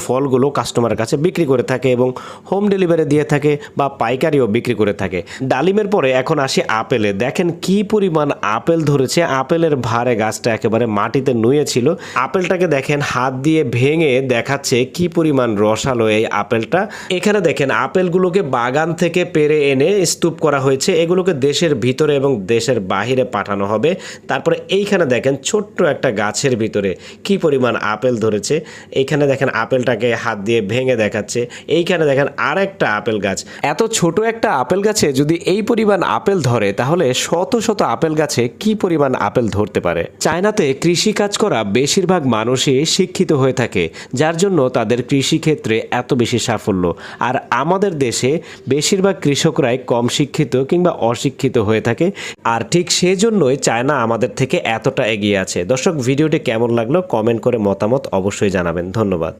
ফলগুলো কাস্টমারের কাছে বিক্রি করে থাকে এবং হোম ডেলিভারি দিয়ে থাকে বা পাইকারিও বিক্রি করে থাকে। ডালিমের পরে এখন আসি আপেলে। দেখেন কি পরিমাণ আপেল ধরেছে। আপেলের ভারে গাছটা একেবারে মাটিতে নুয়ে ছিল। আপেলটাকে দেখেন হাত দিয়ে ভেঙে দেখাচ্ছে কি পরিমাণ রসালো এই আপেলটা। এখানে দেখেন আপেলগুলোকে বাগান থেকে পেড়ে এনে স্তূপ করা হয়েছে। এগুলোকে দেশের ভিতরে এবং দেশের বাহিরে পাঠানো হবে। তারপরে এইখানে দেখেন ছোট্ট একটা গাছের ভিতরে কি পরিমাণ আপেল ধরেছে। এইখানে দেখেন আপেলটাকে হাত দিয়ে ভেঙে দেখাচ্ছে। এইখানে দেখেন আরেকটা আপেল গাছ। এত ছোট একটা আপেল গাছে যদি এই পরিমাণ আপেল ধরে তাহলে শত শত আপেল গাছে কি পরিমাণ আপেল ধরতে পারে। চায়নাতে কৃষি কাজ করা বেশিরভাগ মানুষই শিক্ষিত হয়ে থাকে, যার জন্য তাদের কৃষিক্ষেত্রে এত বেশি সাফল্য। আর আমাদের দেশে বেশিরভাগ কৃষকরাই কম শিক্ষিত কিংবা অশিক্ষিত হয়ে থাকে। আর ঠিক সেজন্যই চায়না আমাদের থেকে এতটা এগিয়ে আছে। দর্শক, ভিডিওটি কেমন লাগলো কমেন্ট করে মতামত অবশ্যই জানাবেন। ধন্যবাদ।